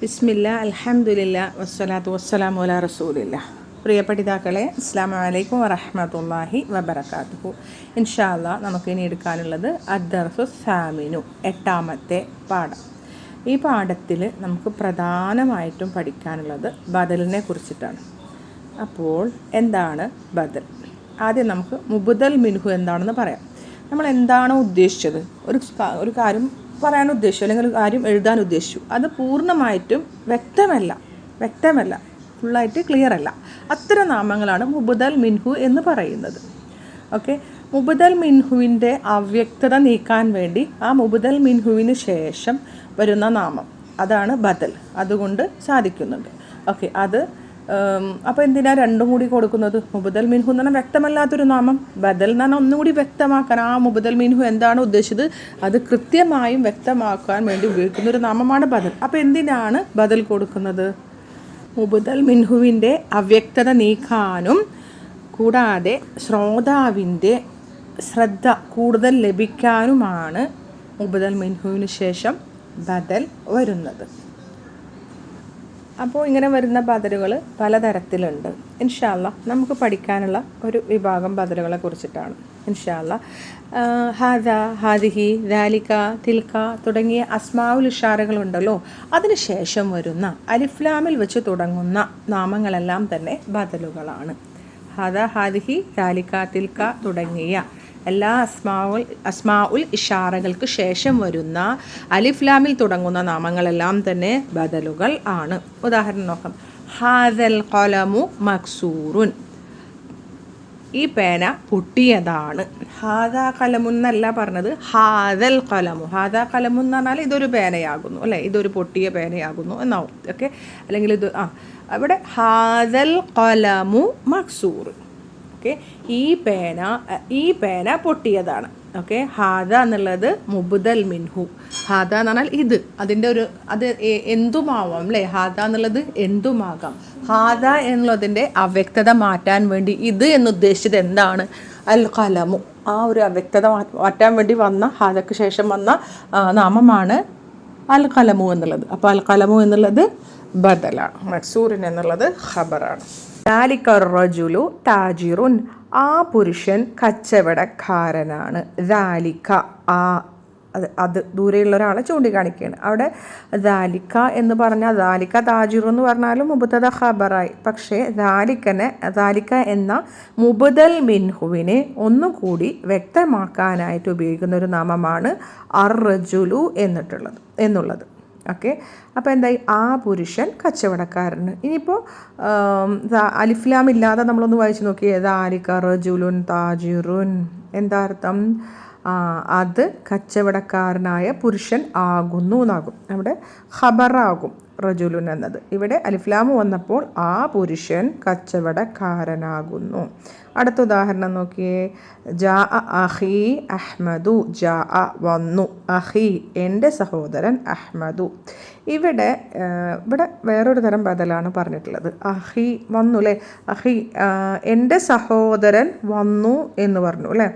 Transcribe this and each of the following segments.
ബിസ്മില്ല അൽഹംദുലില്ലാ വസ്സലാത്തു വസ്സലാമു അലാ റസൂലില്ലാ. പ്രിയ പഠിതാക്കളെ, അസ്സലാമു അലൈക്കും വറഹ്മത്തുള്ളാഹി വബറകാതുഹു. ഇൻഷാ അല്ലാഹ് നമുക്കിനി എടുക്കാനുള്ളത് അദ്ദർസു സാമിനു, 8ാമത്തെ പാഠം. ഈ പാഠത്തിൽ നമുക്ക് പ്രധാനമായിട്ടും പഠിക്കാനുള്ളത് ബദലിനെ കുറിച്ചിട്ടാണ്. അപ്പോൾ എന്താണ് ബദൽ? ആദ്യം നമുക്ക് മുബ്ദൽ മിൻഹു എന്താണെന്ന് പറയാം. നമ്മൾ എന്താണോ ഉദ്ദേശിച്ചത്, ഒരു കാര്യം പറയാൻ ഉദ്ദേശിച്ചു അല്ലെങ്കിൽ ഒരു കാര്യം എഴുതാൻ ഉദ്ദേശിച്ചു, അത് പൂർണ്ണമായിട്ടും വ്യക്തമല്ല, ഫുള്ളായിട്ട് ക്ലിയർ അല്ല, അത്തരം നാമങ്ങളാണ് മുബ്ദൽ മിൻഹു എന്ന് പറയുന്നത്. ഓക്കെ, മുബ്ദൽ മിൻഹുവിൻ്റെ അവ്യക്തത നീക്കാൻ വേണ്ടി ആ മുബ്ദൽ മിൻഹുവിന് ശേഷം വരുന്ന നാമം, അതാണ് ബദൽ. അതുകൊണ്ട് സാധിക്കുന്നുണ്ട്. ഓക്കെ, അപ്പോൾ എന്തിനാ രണ്ടും കൂടി കൊടുക്കുന്നത്? മുബ്ദൽ മിൻഹു എന്ന് പറഞ്ഞാൽ വ്യക്തമല്ലാത്തൊരു നാമം, ബദൽ എന്ന് പറഞ്ഞാൽ ഒന്നുകൂടി വ്യക്തമാക്കാൻ, ആ മുബ്ദൽ മിൻഹു എന്താണ് ഉദ്ദേശിച്ചത് അത് കൃത്യമായും വ്യക്തമാക്കാൻ വേണ്ടി ഉപയോഗിക്കുന്നൊരു നാമമാണ് ബദൽ. അപ്പോൾ എന്തിനാണ് ബദൽ കൊടുക്കുന്നത്? മുബ്ദൽ മിൻഹുവിൻ്റെ അവ്യക്തത നീക്കാനും കൂടാതെ ശ്രോതാവിൻ്റെ ശ്രദ്ധ കൂടുതൽ ലഭിക്കാനുമാണ് മുബ്ദൽ മിൻഹുവിന് ശേഷം ബദൽ വരുന്നത്. അപ്പോൾ ഇങ്ങനെ വരുന്ന ബദലുകൾ പലതരത്തിലുണ്ട്. ഇൻഷാ അല്ലാഹ് നമുക്ക് പഠിക്കാനുള്ള ഒരു വിഭാഗം ബദലുകളെ കുറിച്ചിട്ടാണ്. ഇൻഷാ അല്ലാഹ് ഹാദ, ഹാദിഹി, ദാലിക, തിൽക തുടങ്ങിയ അസ്മാഉൽ ഇഷാറകളുണ്ടല്ലോ, അതിന് ശേഷം വരുന്ന അലിഫ്ലാമിൽ വെച്ച് തുടങ്ങുന്ന നാമങ്ങളെല്ലാം തന്നെ ബദലുകളാണ്. ഹാദ, ഹാദിഹി, ദാലിക, തിൽക തുടങ്ങിയ എല്ലാ അസ്മാഉൽ ഇഷാറകൾക്ക് ശേഷം വരുന്ന അലിഫ്ലാമിൽ തുടങ്ങുന്ന നാമങ്ങളെല്ലാം തന്നെ ബദലുകൾ ആണ്. ഉദാഹരണം നോക്കാം. ഹാദൽ ഖലമു മക്സൂറുൻ, ഈ പേന പൊട്ടിയതാണ്. ഹാദാ ഖലമു എന്നല്ല പറഞ്ഞത്, ഹാദൽ ഖലമു. ഹാദാ ഖലമു എന്ന് പറഞ്ഞാൽ ഇതൊരു പേനയാകുന്നു, അല്ലേ, ഇതൊരു പൊട്ടിയ പേനയാകുന്നു എന്നാവും. ഓക്കെ, അല്ലെങ്കിൽ ഇവിടെ ഹാദൽ ഖലമു മക്സൂർ. ഓക്കെ, ഈ പേന പൊട്ടിയതാണ്. ഓക്കെ, ഹാദ എന്നുള്ളത് മുബ്ദൽ മിൻഹു. ഹാദ എന്ന് പറഞ്ഞാൽ ഇത്, അതിൻ്റെ അത് എന്തുമാവാം, അല്ലേ, ഹാദ എന്നുള്ളത് എന്തുമാകാം. ഹാദ എന്നുള്ളതിൻ്റെ അവ്യക്തത മാറ്റാൻ വേണ്ടി ഇത് എന്നുദ്ദേശിച്ചത് എന്താണ്? അൽ ഖലമു. ആ ഒരു അവ്യക്തത മാറ്റാൻ വേണ്ടി വന്ന, ഹാദക്ക് ശേഷം വന്ന നാമമാണ് അൽ ഖലമു എന്നുള്ളത്. അപ്പോൾ അൽ ഖലമു എന്നുള്ളത് ബദലാണ്, മക്സൂറിൻ എന്നുള്ളത് ഖബറാണ്. ദാലിക റജുലു താജിറുൻ, ആ പുരുഷൻ കച്ചവടക്കാരനാണ്. ദാലിക, അത് ദൂരെയുള്ള ഒരാളെ ചൂണ്ടിക്കാണിക്കുകയാണ്. അവിടെ ദാലിക എന്ന് പറഞ്ഞാൽ, ദാലിക താജിറു എന്ന് പറഞ്ഞാലും മുബ്തദ ഖബറായി. പക്ഷേ ദാലിക എന്ന മുബ്ദൽ മിൻഹുവിനെ ഒന്നുകൂടി വ്യക്തമാക്കാനായിട്ട് ഉപയോഗിക്കുന്ന ഒരു നാമമാണ് അർ റജുലു എന്നുള്ളത്. ഓക്കെ, അപ്പോൾ എന്തായി? ആ പുരുഷൻ കച്ചവടക്കാരന്. ഇനിയിപ്പോൾ അലിഫ്ലാം ഇല്ലാതെ നമ്മളൊന്ന് വായിച്ച് നോക്കിയേ. ദാലിക റജുലുൻ താജിറുൻ, എന്താ അർത്ഥം? അത് കച്ചവടക്കാരനായ പുരുഷൻ ആകുന്നു എന്നാകും. അവിടെ ഖബറാകും റജുലുൻ എന്നത്. ഇവിടെ അലിഫ്ലാം വന്നപ്പോൾ ആ പുരുഷൻ കച്ചവടക്കാരനാകുന്നു. അടുത്ത ഉദാഹരണം നോക്കിയേ. ജാ അഹി അഹ്മദു, ജാ വന്നു, അഹി എൻ്റെ സഹോദരൻ അഹ്മദു. ഇവിടെ വേറൊരു തരം ബദലാണ് പറഞ്ഞിട്ടുള്ളത്. അഹി വന്നു, അല്ലേ, അഹി എൻ്റെ സഹോദരൻ വന്നു എന്ന് പറഞ്ഞു, അല്ലേ,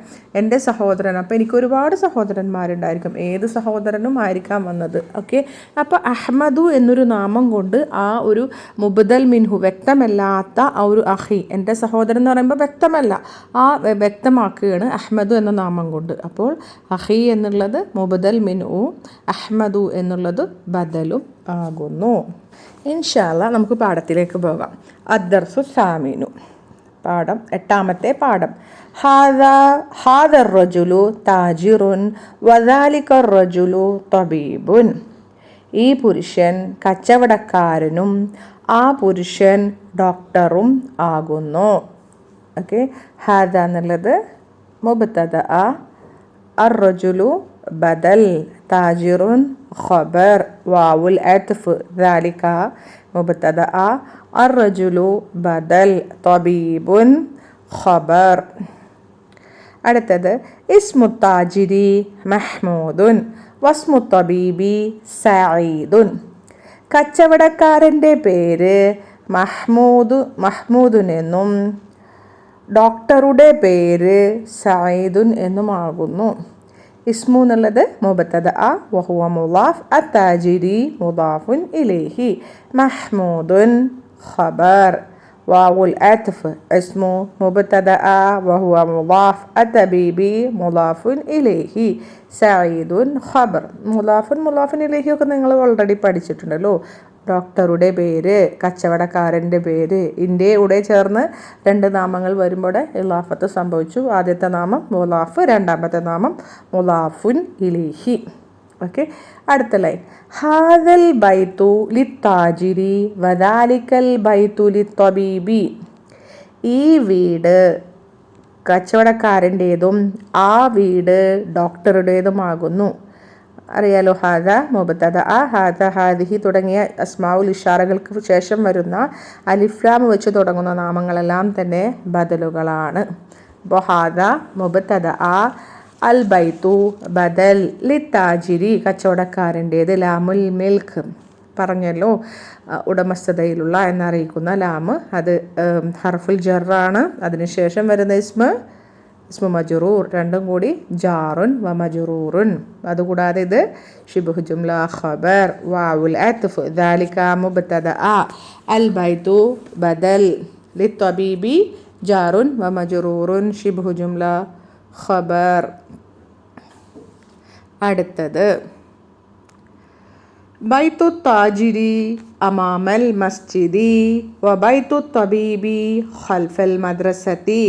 എൻ്റെ സഹോദരൻ. അപ്പോൾ എനിക്ക് ഒരുപാട് സഹോദരന്മാരുണ്ടായിരിക്കും, ഏത് സഹോദരനും ആയിരിക്കാം വന്നത്. ഓക്കെ, അപ്പോൾ അഹ്മദു എന്നൊരു നാമം കൊണ്ട് ആ ഒരു മുബ്ദൽ മിൻഹു, വ്യക്തമല്ലാത്ത ആ ഒരു അഹി, എൻ്റെ സഹോദരൻ എന്ന് പറയുമ്പോൾ വ്യക്തമല്ല, വ്യക്തമാക്കുകയാണ് അഹ്മദു എന്ന നാമം കൊണ്ട്. അപ്പോൾ അഹി എന്നുള്ളത് മുബ്ദൽ മിൻഹു, അഹ്മദു എന്നുള്ളത് ബദലും ആകുന്നു. ഇൻഷാ അല്ലാഹ് നമുക്ക് പാഠത്തിലേക്ക് പോകാം. അദ്ദർസു സാമിനു, പാഠം 8ാമത്തെ പാഠം. ഹാദ റജുലു താജിറുൻ വദാലിക റജുലു തബീബുൻ, ഈ പുരുഷൻ കച്ചവടക്കാരനും ആ പുരുഷൻ ഡോക്ടറും ആകുന്നു. ഓക്കെ, ഹാദ എന്നുള്ളത് മുബ്തദ, അർ റജുലു ബദൽ, താജിറുൻ ഖബർ, വാവുൽ അത്ഫ്, ദാലിക മുബ്തദ, അർ റജുലു ബദൽ, തബീബുൻ ഖബർ. അടുത്തത് ഇസ്മു താജിരി മഹ്മൂദുൻ വസ്മു തബീബി സഈദുൻ, കച്ചവടക്കാരൻ്റെ പേര് മഹ്മൂദുൻ എന്നും ഡോക്ടറുടെ പേര് സഈദുൻ എന്നുമാകുന്നു. ഇസ്മു എന്നുള്ളത് മുബത്തദ വഹുവ മുളാഫ് അത്താജിരി മുദാഫുൻ ഇലൈഹി മഹ്മൂദുൻ ഖബർ വാവുൽ അത്ഫ് ഇസ്മു മുബത്തദ വഹുവ മുളാഫ് അത്തബീബി മുളാഫുൻ ഇലൈഹി സഈദുൻ ഖബർ മുളാഫുൻ ഇലൈഹി ഒക്കെ നിങ്ങൾ ഓൾറെഡി പഠിച്ചിട്ടുണ്ടല്ലോ. ഡോക്ടറുടെ പേര്, കച്ചവടക്കാരൻ്റെ പേര്, കൂടെ ചേർന്ന് രണ്ട് നാമങ്ങൾ വരുമ്പോൾ ഇലാഫത്ത് സംഭവിച്ചു. ആദ്യത്തെ നാമം മുലാഫ്, രണ്ടാമത്തെ നാമം മുലാഫുൻ ഇലൈഹി. ഓക്കെ, അടുത്ത ലൈൻ. ഹാദൽ ബൈത്തു ലിത്താജിരി വദാലിക്കൽ ബൈത്തു ലിത്തബീബി. ഈ വീട് കച്ചവടക്കാരൻ്റേതും ആ വീട് ഡോക്ടറുടേതുമാകുന്നു. അറിയാലോ, ഹാദ മുബത്തദ ഹാദ ഹാദിഹി തുടങ്ങിയ അസ്മാഉൽ ഇഷാറകൾക്ക് ശേഷം വരുന്ന അലിഫ്ലാം വെച്ച് തുടങ്ങുന്ന നാമങ്ങളെല്ലാം തന്നെ ബദലുകളാണ്. അപ്പോൾ ഹാദ മുബത്തദ അൽ ബൈത്തു ബദൽ ലിത്താജിരി കച്ചവടക്കാരൻ്റേത്, ലാമുൽ മിൽക്ക് പറഞ്ഞല്ലോ ഉടമസ്ഥതയിലുള്ള എന്നറിയിക്കുന്ന ലാമ്, അത് ഹർഫുൽ ജറാണ്. അതിനുശേഷം വരുന്ന ഇസ്മു മജ്റൂർ, രണ്ടും കൂടി ജാറുൻ വ മജ്റൂറുൻ. അതുകൂടാതെ ഇത് ശിബ്ഹു ജുംല ഖബർ, വാവുൽ അത്ഫ്, ദാലിക മുബ്തദ, അൽ ബൈത്തു ബദൽ, ലിത്തബീബി ജാറുൻ വ മജ്റൂറുൻ, ശിബ്ഹു ജുംല ഖബർ. അടുത്തത് ബൈത്തു താജിരി അമാമൽ മസ്ജിദി വ ബൈത്തു തബീബി ഖൽഫൽ മദ്രസതി.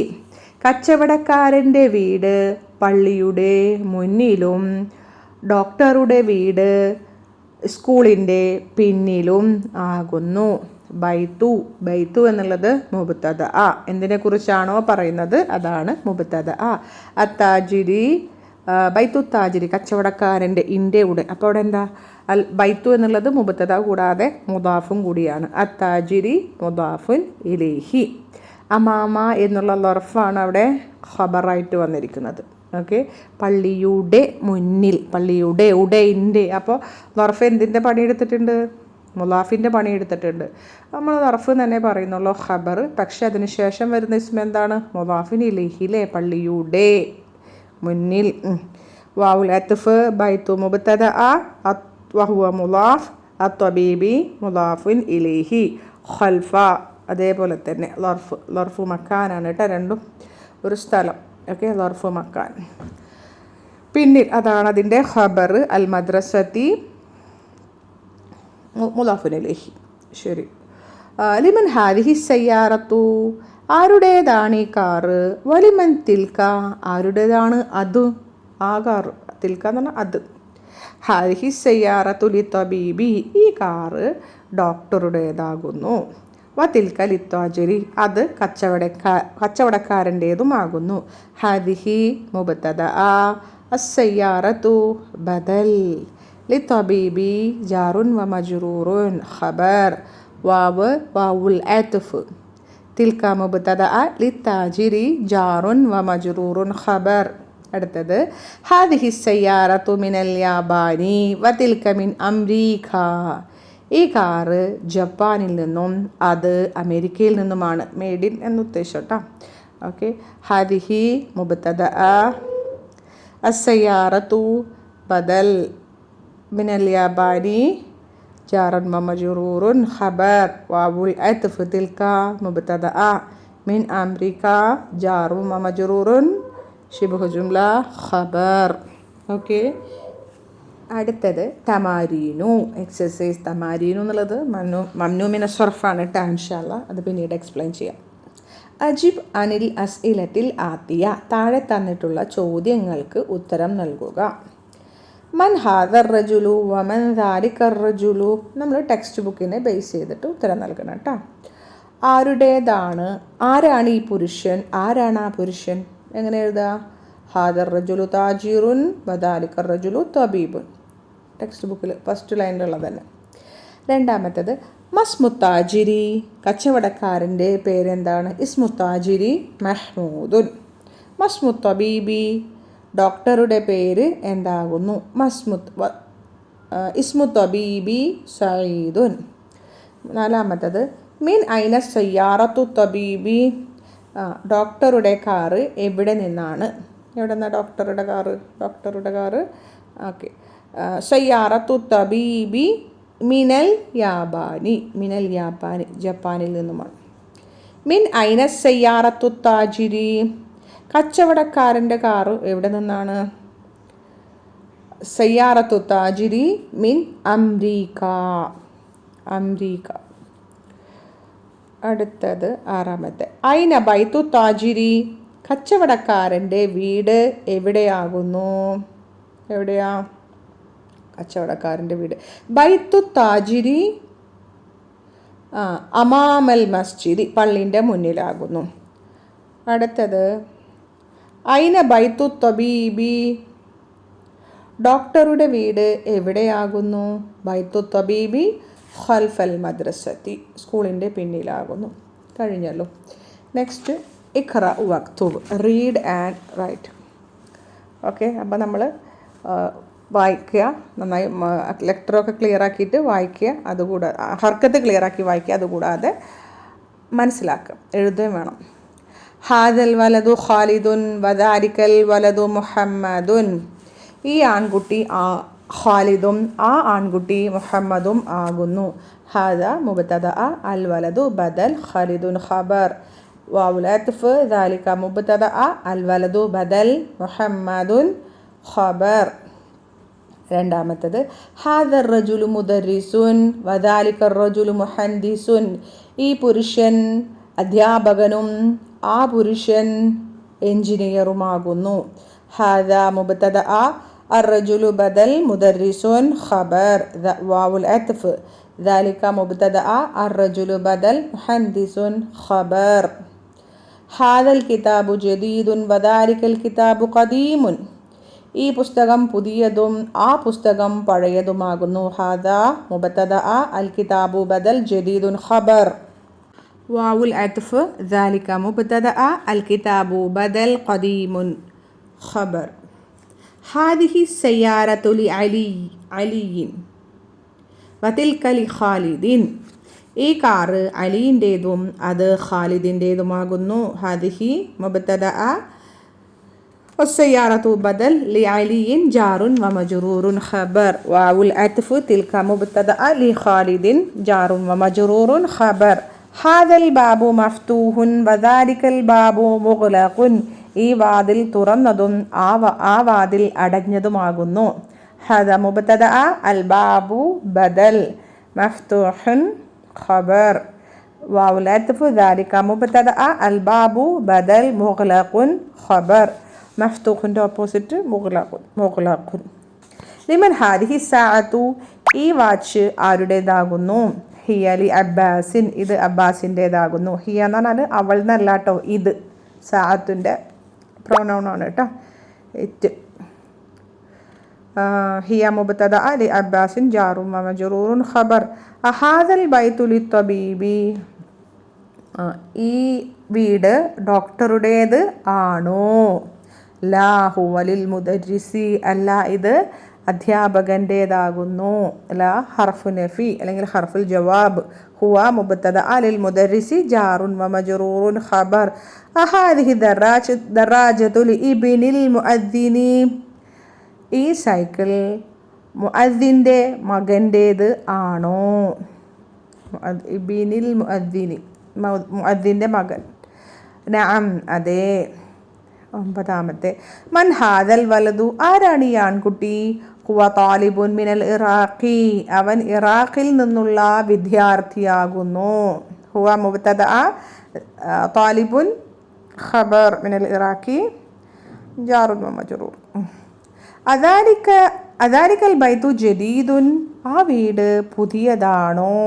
കച്ചവടക്കാരൻ്റെ വീട് പള്ളിയുടെ മുന്നിലും ഡോക്ടറുടെ വീട് സ്കൂളിൻ്റെ പിന്നിലും ആകുന്നു. ബൈത്തു എന്നുള്ളത് മുബ്തദ, എന്തിനെ കുറിച്ചാണോ പറയുന്നത് അതാണ് മുബ്തദ. അത്താജിരി ബൈത്തു താജിരി കച്ചവടക്കാരൻ്റെ ഇൻ്റെ. അപ്പോൾ അവിടെ എന്താ, ബൈത്തു എന്നുള്ളത് മുബ്തദ കൂടാതെ മുദാഫും കൂടിയാണ്. അത്താജിരി മുദാഫുൻ ഇലൈഹി. അമാമ എന്നുള്ള ലർഫാണ് അവിടെ ഖബറായിട്ട് വന്നിരിക്കുന്നത്. ഓക്കെ, പള്ളിയുടെ മുന്നിൽ, പള്ളിയുടെ ഉടൈൻ്റെ. അപ്പോൾ ലർഫ് എന്തിൻ്റെ പണിയെടുത്തിട്ടുണ്ട്? മുലാഫിൻ്റെ പണിയെടുത്തിട്ടുണ്ട്. നമ്മൾ ലർഫ് തന്നെ പറയുന്നുള്ളൂ ഖബർ. പക്ഷെ അതിന് ശേഷം വരുന്ന ഇസ്മ എന്താണ്? മുലാഫിൻ ഇലൈഹിലെ, പള്ളിയുടെ മുന്നിൽ. വാവുൽ അത്ഫ് ബൈത്തു മുബ്തദ വഹുവ മുലാഫ് അത്വബീബി മുലാഫുൻ ഇലൈഹി ഖൽഫ. അതേപോലെ തന്നെ ലർഫു മക്കാനാണ് കേട്ടോ, രണ്ടും ഒരു സ്ഥലം. ഓക്കെ, ലർഫു മക്കാൻ പിന്നിൽ, അതാണ് അതിൻ്റെ ഖബർ. അൽ മദ്രസതി മുലാഫുൻ ഇലൈഹി. ശരി. ലിമൻ ഹാദിഹി സയ്യാറത്തു, ആരുടേതാണ് ഈ കാറ്? വലിമൻ തിൽക്ക, ആരുടേതാണ് അത്? ആ കാറ്, തിൽക്ക എന്ന് പറഞ്ഞാൽ അത്. ഹാദിഹി സയ്യാറത്തു ലിത്തബീബി, ഈ കാറ് ഡോക്ടറുടേതാകുന്നു. വതിൽക ലിത്താജിരി, അത് കച്ചവടക്കാരൻ്റേതുമാകുന്നു. ഹാദിഹി മുബ്തദ അസ്സയ്യാറത്തു ബദൽ ലിത്തബീബി ജാറുൻ വ മജ്റൂറുൻ ഖബർ വാവുൽ അത്ഫ്. തിൽക മുബ്തദ ലിത്താജിരി ജാറുൻ വ മജ്റൂറുൻ ഖബർ. അടുത്തത് ഹാദിഹി സയ്യാറത്തു മിനൽ യാബാനി വതിൽക മിൻ അംരീക. ഈ കാറ് ജപ്പാനിൽ നിന്നും അത് അമേരിക്കയിൽ നിന്നുമാണ്. മെയ്ഡ് ഇൻ എന്ന് ഉദ്ദേശം കേട്ടോ. ഓക്കെ, ഹാദിഹി മുബ്തദ അസ്സയ്യാറത്തു ബദൽ മിനൽ യാബാനി ജാറൻ വ മജ്റൂറുൻ ഖബർ വാവുൽ അത്ഫ്. തിൽക മുബ്തദ മിൻ അംരീക ജാറുൻ വ മജ്റൂറുൻ ശിബ്ഹു ജുംല ഖബർ. ഓക്കെ, അടുത്തത് തമാരീനു, എക്സസൈസ്. തമാരീനു എന്നുള്ളത് മംനൂമിന സർഫാണ് കേട്ടോ. ഇൻഷാ അല്ലാഹ് അത് പിന്നീട് എക്സ്പ്ലെയിൻ ചെയ്യാം. അജിബ് അനിൽ അസ്ഇലത്തിൽ ആത്തിയ, താഴെ തന്നിട്ടുള്ള ചോദ്യങ്ങൾക്ക് ഉത്തരം നൽകുക. മൻ ഹാദർ റജുലു വമൻ ദാലിക്കർ റജുലു. നമ്മൾ ടെക്സ്റ്റ് ബുക്കിനെ ബേസ് ചെയ്തിട്ട് ഉത്തരം നൽകണം കേട്ടോ. ആരുടേതാണ്, ആരാണ് ഈ പുരുഷൻ, ആരാണ് ആ പുരുഷൻ? എങ്ങനെ എഴുതുക? ഹാദർ റജുലു താജിറുൻ വദാലിക്കർ റജുലു തബീബുൻ. ടെക്സ്റ്റ് ബുക്കിൽ ഫസ്റ്റ് ലൈനിലുള്ളത് തന്നെ. രണ്ടാമത്തേത് മസ്മുത്താജിരി, കച്ചവടക്കാരൻ്റെ പേരെന്താണ്? ഇസ്മുത്താജിരി മഹ്മൂദുൻ. മസ്മുത്തബീബി, ഡോക്ടറുടെ പേര് എന്താകുന്നു? ഇസ്മുത്തബീബി സഈദുൻ. നാലാമത്തേത് മിൻ ഐന സയ്യാറത്തു തബീബി, ഡോക്ടറുടെ കാറ് എവിടെ നിന്നാണ്? എവിടെ നിന്നാണ് ഡോക്ടറുടെ കാറ് ഓക്കെ. സയ്യാറത്തു തബീബി മിനൽ യാബാനി ജപ്പാനിൽ നിന്നുമാണ്. മിൻ ഐന സയ്യാറത്തു താജിരി കച്ചവടക്കാരൻ്റെ കാറ് എവിടെ നിന്നാണ്? സയ്യാറത്തു താജിരി മിൻ അംരീക്ക. അടുത്തത് 6. ഐന ബൈത്തു താജിരി കച്ചവടക്കാരൻ്റെ വീട് എവിടെയാകുന്നു? എവിടെയാ കച്ചവടക്കാരൻ്റെ വീട്? ബൈത്തു താജിരി അമാമൽ മസ്ജിദി പള്ളിൻ്റെ മുന്നിലാകുന്നു. അടുത്തത് ഐന ബൈത്തു തബീബി ഡോക്ടറുടെ വീട് എവിടെയാകുന്നു? ബൈത്തു തബീബി ഖൽഫൽ മദ്രസത്തി സ്കൂളിൻ്റെ പിന്നിലാകുന്നു. കഴിഞ്ഞല്ലോ. നെക്സ്റ്റ് ഇഖ്റ വക്തുബ് റീഡ് ആൻഡ് റൈറ്റ്. ഓക്കെ, അപ്പോൾ നമ്മൾ വായിക്കുക, നന്നായി ലെക്ചറൊക്കെ ക്ലിയർ ആക്കിയിട്ട് വായിക്കുക, അതുകൂടാതെ ഹർക്കത്ത് ക്ലിയർ ആക്കി വായിക്കുക, അതുകൂടാതെ മനസ്സിലാക്കുക, എഴുതുകയും വേണം. ഹാദൽ വലതു ഖാലിദുൻ വദാരിക്കൽ വലതു മുഹമ്മദുൻ ഈ ആൺകുട്ടി ഖാലിദും ആ ആൺകുട്ടി മുഹമ്മദും ആകുന്നു. ഹാദ മുബ്തദഅ അൽ വലതു ബദൽ ഖാലിദുൻ ഖബർ വാവുൽ അത്ഫ് ദാലിക മുബ്തദഅ അൽ വലതു ബദൽ മുഹമ്മദുൻ ഖബർ. രണ്ടാമത്തത് ഹാദ റജുലു മുദരിസുൻ വദാലിക റജുലു മുഹന്ദിസുൻ ഈ പുരുഷൻ അധ്യാപകനും ആ പുരുഷൻ എഞ്ചിനീയറുമാകുന്നു. ഹാദ മുബ്തദഅ الرجل بدل مدرس خبر واو العطف ذلك مبتدأ الرجل بدل مهندس خبر. هذا الكتاب جديد وذلك الكتاب قديم ഈ പുസ്തകം പുതിയതും ആ പുസ്തകം പഴയതുമാകുന്നു. ഹാദ മുബ്തദഅ അൽ കിതാബു ബദൽ ജദീദുൻ ഖബർ വാവുൽ അത്ഫ് ദാലിക മുബ്തദഅ അൽ കിതാബു ബദൽ ഖദീമുൻ ഖബർ. ഹാദിഹി സയ്യാറത്തു ലി അലിയിൻ വതിൽക ലി ഖാലിദിൻ ഈ കാറ് അലിൻ്റേതും അത് ഖാലിദിൻ്റേതുമാകുന്നു. ഹാദിഹി മുബ്തദഅ والسيارة بدل لعلي جار ومجرور خبر واو العطف تلك مبتدأ لخالد جار ومجرور خبر. هذا الباب مفتوح وذلك الباب مغلق ഈ വാതിൽ തുറന്നതും ആ വാതിൽ അടഞ്ഞതുമാകുന്നു. هذا مبتدأ الباب بدل مفتوح خبر واو العطف ذلك مبتدأ الباب بدل مغلق خبر മഫ്തൂഖിൻ്റെ ഓപ്പോസിറ്റ് മുഗ്ലഖുൻ. ലിമൻ ഹാദിഹി സാഅത്തു ഈ വാച്ച് ആരുടേതാകുന്നു? ഹിയ ലി അബ്ബാസിൻ ഇത് അബ്ബാസിൻ്റേതാകുന്നു. ഹിയ എന്ന് പറഞ്ഞാൽ അവൾ എന്നല്ല കേട്ടോ, ഇത് സാഅത്തിൻ്റെ പ്രൊനൗണാണ് കേട്ടോ. ഇറ്റ് ഹിയ മുബ്തദഅ ലി അബ്ബാസിൻ ജാറും വമജ്റൂറുൻ ഖബർ. അഹാദൽ ബൈതു ലിത്തബീബി ഈ വീട് ഡോക്ടറുടേത് ആണോ? ലാ ഹുവ ലിൽ മുദരിസി അല്ല ഇത് അധ്യാപകൻ്റേതാകുന്നു. ലാ ഹർഫു നഫി അല്ലെങ്കിൽ ഹർഫുൽ ജവാബ്. ഹുവ മുബ്തദഅ ലിൽ മുദരിസി ജാറുൻ വമജ്റൂറുൻ ഖബർ. അഹാദിഹി ദറാജതു ലി ഇബ്നിൽ മുഅദ്ദിനി ഈ സൈക്കിൾ മുഅദ്ദിൻ്റെ മകൻ്റേത് ആണോ? ഇബ്നിൽ മുഅദ്ദിനി മുഅദ്ദിൻ്റെ മകൻ. നഅം അതെ. 9. മൻ ഹാദൽ വലതു ആരാണ് ഈ ആൺകുട്ടി? ഹുവ താലിബുൻ മിനൽ ഇറാഖി അവൻ ഇറാഖിൽ നിന്നുള്ള വിദ്യാർത്ഥിയാകുന്നു. ഹുവ മുബ്തദഅ താലിബുൻ ഖബർ മിനൽ ഇറാഖി ജാറുൻ വമജ്റൂർ. അദാലിക്കൽ ബൈതു ജദീദുൻ ആ വീട് പുതിയതാണോ?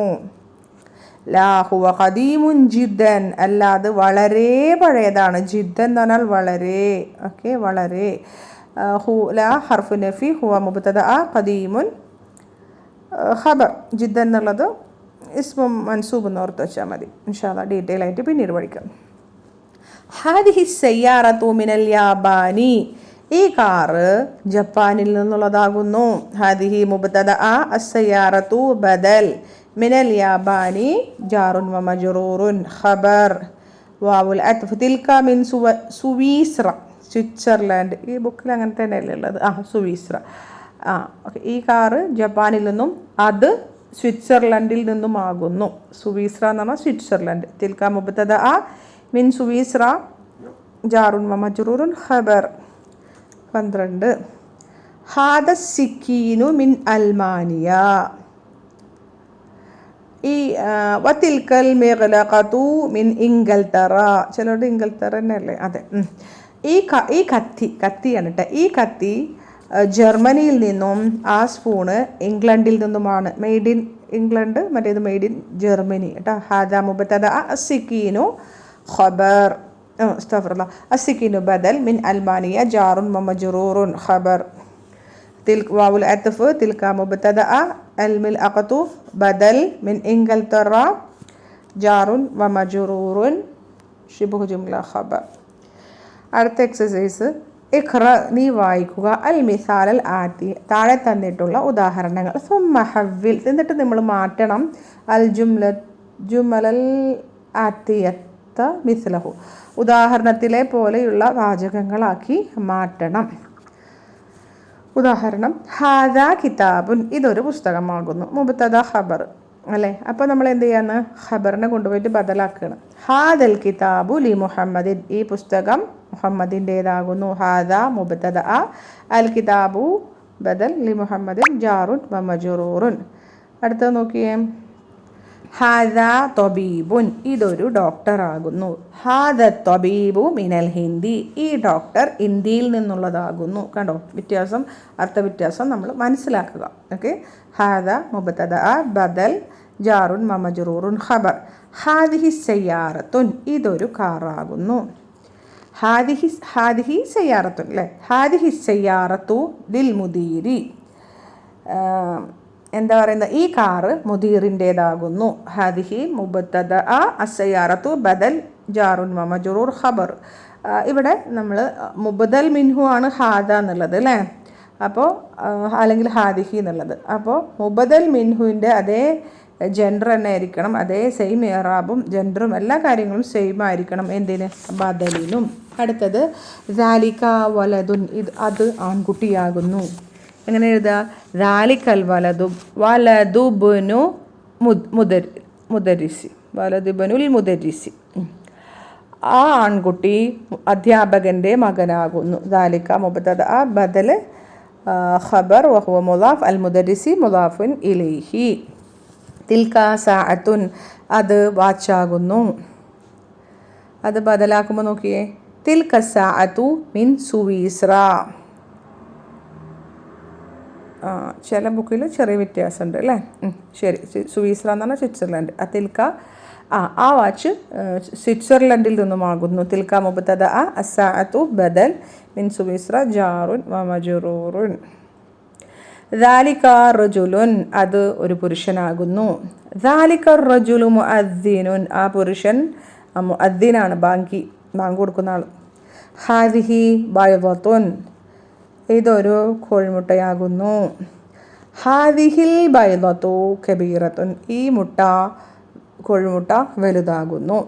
ലാ ഹുവ ഖദീമുൻ ജിദ്ദൻ അല്ല അത് വളരെ പഴയതാണ്. ജിദ്ദൻ എന്ന് പറഞ്ഞാൽ വളരെ. ഓക്കെ, വളരെ. ലാ ഹർഫു നഫി ഹുവ മുബ്തദഅ ഖദീമുൻ ഖബർ. ജിദ്ദൻ എന്നുള്ളത് ഇസ്മും മൻസൂബ് എന്ന് ഓർത്ത് വെച്ചാൽ മതി. ഇൻഷാ അല്ലാഹ് ഡീറ്റെയിൽ ആയിട്ട് പിന്നീട് പഠിക്കാം. ഹാദിഹി സയ്യാറത്തു മിനൽ യാബാനി ഈ കാറ് ജപ്പാനിൽ നിന്നുള്ളതാകുന്നു. ഹാദിഹി മുബ്തദഅ അസ്സയ്യാറത്തു ബദൽ മിനൽ യാബാനി ജാറുൻ വമജ്റൂറുൻ ഖബർ വാവുൽ അത്ഫ് തിൽക മിൻ സുവീസ്ര സ്വിറ്റ്സർലാൻഡ്. ഈ ബുക്കിൽ അങ്ങനെ തന്നെയല്ലേ ഉള്ളത്? സുവീസ്ര. ഓക്കെ. ഈ കാറ് ജപ്പാനിൽ നിന്നും അത് സ്വിറ്റ്സർലൻഡിൽ നിന്നുമാകുന്നു. സുവീസ്ര എന്ന് പറഞ്ഞാൽ സ്വിറ്റ്സർലൻഡ്. തിൽക മുബ്തദ മിൻ സുവീസ്ര ജാറുൻ വ മജ്റൂറുൻ ഖബർ. 12. ഹാദ സിക്കീനു മിൻ അൽമാനിയ. ഈ വത്തിൽക്കൽ മിഗ്ലഖതു മിൻ ഇംഗൽത്തറ. ചിലരുടെ ഇംഗൽത്തറ തന്നെയല്ലേ? അതെ. ഈ കത്തിയാണ് കേട്ടോ. ഈ കത്തി ജർമ്മനിയിൽ നിന്നും, ആ സ്പൂണ് ഇംഗ്ലണ്ടിൽ നിന്നുമാണ്. മെയ്ഡ് ഇൻ ഇംഗ്ലണ്ട്, മറ്റേത് മെയ്ഡ് ഇൻ ജർമ്മനി കേട്ടോ. ഹാദ മുബ്തദ അസ്സിക്കീനു ഖബർ. അസ്തഗ്ഫിറുല്ലാഹ്. അസ്സിക്കീനു ബദൽ മിൻ അൽമാനിയ ജാറുൻ വ മജ്റൂറുൻ ഖബർ. വാവുൽ അത്ഫ് തിൽക മുബ്തദ അൽമിൽഅഖതു ബദൽ മിൻ ഇംഗൽത്തറ ജാറുൻ വ മജ്റൂറുൻ ശിബ്ഹു ജുംല ഖബർ. അടുത്ത എക്സസൈസ്. ഇഖ്റ, നീ വായിക്കുക, അൽ മിസാൽ അൽ ആത്തി, താഴെ തന്നിട്ടുള്ള ഉദാഹരണങ്ങൾ. സുമ്മ ഹവ്വിൽ, എന്നിട്ട് നമ്മൾ മാറ്റണം അൽ ജുമലൽ ആത്തിയത്ത മിസ്ലഹു, ഉദാഹരണത്തിലെ പോലെയുള്ള വാചകങ്ങളാക്കി മാറ്റണം. ഉദാഹരണം: ഹാദ കിതാബുൻ, ഇതൊരു പുസ്തകമാകുന്നു. മുബ്തദ ഖബർ അല്ലേ? അപ്പോൾ നമ്മൾ എന്ത് ചെയ്യാന്ന്? ഖബറിനെ കൊണ്ടുപോയിട്ട് ബദലാക്കണം. ഹാദൽ കിതാബു ലി മുഹമ്മദിൻ, ഈ പുസ്തകം മുഹമ്മദിൻ്റേതാകുന്നു. ഹാദ മുബ്തദ അൽ കിതാബു ബദൽ ലി മുഹമ്മദിൻ ജാറുൻ വ മജ്റൂറുൻ. അടുത്തത് നോക്കിയേ. ഹാദ തൊബീബുൻ, ഇതൊരു ഡോക്ടറാകുന്നു. ഹാദ തൊബീബു മിനൽ ഹിന്ദി, ഈ ഡോക്ടർ ഇന്ത്യയിൽ നിന്നുള്ളതാകുന്നു. കണ്ടോ വ്യത്യാസം, അർത്ഥവ്യത്യാസം നമ്മൾ മനസ്സിലാക്കുക. ഓക്കെ. ഹാദ മുബ്തദ ബദൽ ജാറുൻ വ മജ്റൂറുൻ ഖബർ. ഹാദിഹി സയ്യാറത്തുൻ, ഇതൊരു കാറാകുന്നു. ഹാദിഹി സയ്യാറത്തുൻ അല്ലേ? ഹാദിഹി സയ്യാറത്തു ലിൽ മുദീരി, എന്താ പറയുന്നത്? ഈ കാറ് മുദീറിൻ്റേതാകുന്നു. ഹാദിഹി മുബ്തദ അസ്സയ്യാറത്തു ബദൽ ജാറുൻ വ മജ്റൂർ ഖബർ. ഇവിടെ നമ്മൾ മുബദൽ മിൻഹു ആണ് ഹാദ എന്നുള്ളത് അല്ലേ? അപ്പോൾ അല്ലെങ്കിൽ ഹാദിഹി എന്നുള്ളത്. അപ്പോൾ മുബദൽ മിൻഹുവിൻ്റെ അതേ ജെൻഡർ തന്നെ ആയിരിക്കണം, അതേ സെയിം ഇറാബും ജെൻഡറും എല്ലാ കാര്യങ്ങളും സെയിം ആയിരിക്കണം. എന്തിന്? ബദലിനും. അടുത്തത് ദാലിക വലതുൻ, അത് ആൺകുട്ടിയാകുന്നു. എങ്ങനെ എഴുതുക? ദാലിക്കൽ വലതു വലതുബ്നു മുദരിസി, വലതുബ്നുൽ മുദരിസി, ആ ആൺകുട്ടി അധ്യാപകൻ്റെ മകനാകുന്നു. ദാലിക മുബ്തദ ബദൽ ഖബർ വഹുവ മുദാഫ് അൽ മുദരിസി മുദാഫുൻ ഇലൈഹി. തിൽക സാഅത്തുൻ, അത് വാച്ചാകുന്നു. അത് ബദലാക്കുമ്പോൾ നോക്കിയേ. തിൽക സാഅത്തു മിൻ സുവീസ്ര. ചില ബുക്കിൽ ചെറിയ വ്യത്യാസമുണ്ട് അല്ലേ? ശരി. സുവീസ്ര എന്ന് പറഞ്ഞാൽ സ്വിറ്റ്സർലൻഡ്. തിൽക ആ വാച്ച് സ്വിറ്റ്സർലൻഡിൽ നിന്നുമാകുന്നു. തിൽക മുബ്തദ അസ്സാഅത്തു ബദൽ മിൻ സുവീസ്ര ജാറുൻ വ മജ്റൂറുൻ. ദാലിക റജുലുൻ, അത് ഒരു പുരുഷനാകുന്നു. ദാലിക റജുലു മുഅദ്ദിനുൻ, ആ പുരുഷൻ മുഅദ്ദിനാണ്, ബാങ്ക് കൊടുക്കുന്ന ആൾ. ഹാദിഹി ബൈദത്തുൻ, ഇതൊരു കോഴിമുട്ടയാകുന്നു. ഹാദിഹിൽ ബൈദത്തു കബീറത്തുൻ, ഈ കോഴിമുട്ട വലുതാകുന്നു.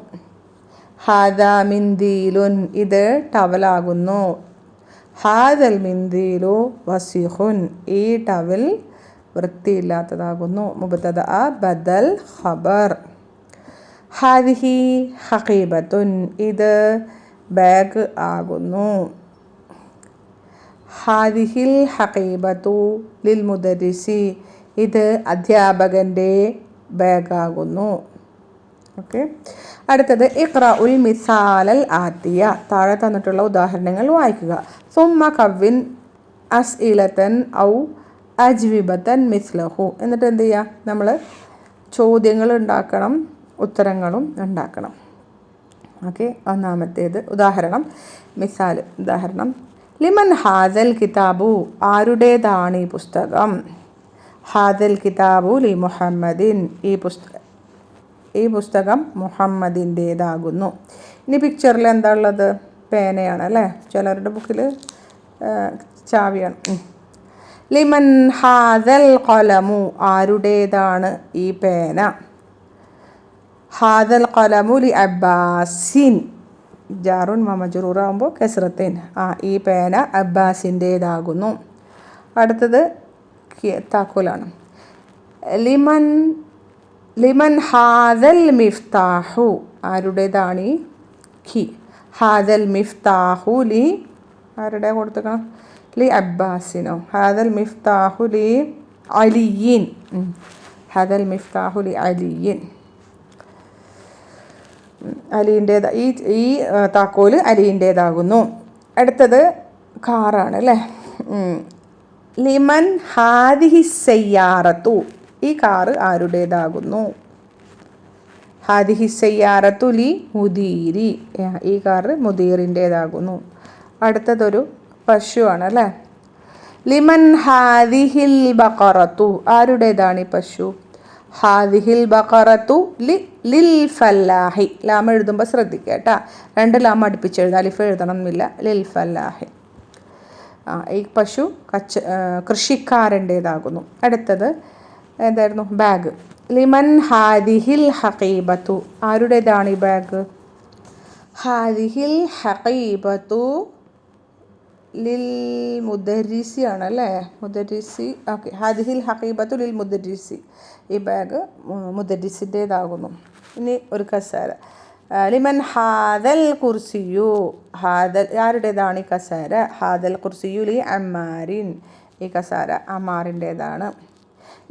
ഹാദ മിന്ദീലുൻ, ഇത് ടവലാകുന്നു. ഹാദൽ മിന്ദീലു വസിഖുൻ, ഈ ടവൽ വൃത്തിയില്ലാത്തതാകുന്നു. മുബ്തദ ബദൽ ഖബർ. ഹാദിഹി ഹഖീബത്തുൻ, ഇത് ബാഗ് ആകുന്നു. ഹാദിഹിൽ ഹഖീബത്തു ലിൽ മുദരിസി, ഇത് അധ്യാപകൻ്റെ ബാഗാകുന്നു. ഓക്കെ. അടുത്തത് ഇഖ്റഉൽ മിസാലൽ ആത്തിയ, താഴെ തന്നിട്ടുള്ള ഉദാഹരണങ്ങൾ വായിക്കുക. സുമ്മ കവ്വിൻ അസ്ഇലതൻ ഔ അജ്വിബതൻ മിസ്ലഹു, എന്നിട്ട് എന്ത് ചെയ്യുക? നമ്മൾ ചോദ്യങ്ങൾ ഉണ്ടാക്കണം, ഉത്തരങ്ങളും ഉണ്ടാക്കണം. ഓക്കെ. ഒന്നാമത്തേത് ഉദാഹരണം. മിസാൽ ഉദാഹരണം: ലിമൻ ഹാദൽ കിതാബു, ആരുടേതാണ് ഈ പുസ്തകം? ഹാദൽ കിതാബു ലി മുഹമ്മദിൻ, ഈ പുസ്തകം മുഹമ്മദിൻ്റേതാകുന്നു. ഇനി പിക്ചറിൽ എന്താ ഉള്ളത്? പേനയാണ് അല്ലേ? ചിലരുടെ ബുക്കിൽ ചാവിയാണ്. ലിമൻ ഹാദൽ ഖലമു, ആരുടേതാണ് ഈ പേന? ഹാദൽ ഖലമു ലി അബ്ബാസിൻ, ജാറുൻ മമജറൂറാകുമ്പോൾ കെസ്റത്തേൻ. ഈ പേന അബ്ബാസിൻ്റേതാകുന്നു. അടുത്തത് താക്കോലാണ്. ലിമൻ ലിമൻ ഹാദൽ മിഫ്താഹു, ആരുടേതാണ് ഈ ഖി. ഹാദൽ മിഫ്താഹു ലി, ആരുടെ കൊടുത്തേക്കണം? ലി അബ്ബാസിനോ? ഹാദൽ മിഫ്താഹു ലി അലിയിൻ. ഹാദൽ മിഫ്താഹു ലി അലിയിൻ. അലീൻ്റേത് ഈ താക്കോല് അലീൻ്റേതാകുന്നു. അടുത്തത് കാറാണ് അല്ലേ. ലിമൻ ഹാദിഹി സയ്യാറത്തു, ഈ കാറ് ആരുടേതാകുന്നു? ഹാദിഹി സയ്യാറത്തു ലി മുദീരി, ഈ കാറ് മുദീറിൻ്റേതാകുന്നു. അടുത്തതൊരു പശുവാണ് അല്ലേ. ലിമൻ ഹാദിഹിൽ ബഖറത്തു, ആരുടേതാണ് ഈ പശു? ഹാദിഹിൽ ബഖറത്തു ലിൽ ഫല്ലാഹി. ലാം എഴുതുമ്പോൾ ശ്രദ്ധിക്കുക കേട്ടോ, 2 ലാം അടുപ്പിച്ച് എഴുതാം, അലിഫ് എഴുതണം എന്നില്ല. ലിൽ ഫല്ലാഹി, ഈ പശു കൃഷിക്കാരൻ്റേതാകുന്നു. അടുത്തത് എന്തായിരുന്നു? ബാഗ്. ലിമൻ ഹാദിഹിൽ ഹഖീബത്തു, ആരുടേതാണ് ഈ ബാഗ്? ഹാദിഹിൽ ഹഖീബത്തു ലിൽ മുദരിസി ആണല്ലേ, മുദരിസി. ഓക്കെ, ഹാദിഹിൽ ഹഖീബത്തു ലിൽ മുദരിസി, ഈ ബാഗ് മുദരിസിൻ്റേതാകുന്നു. ഇനി ഒരു കസേര. ലിമൻ ഹാദൽ കുർസിയു, ഹാദൽ ആരുടേതാണ് ഈ കസേര? ഹാദൽ കുർസിയു ലി അമ്മാരിൻ, ഈ കസേര അമ്മാറിൻ്റേതാണ്.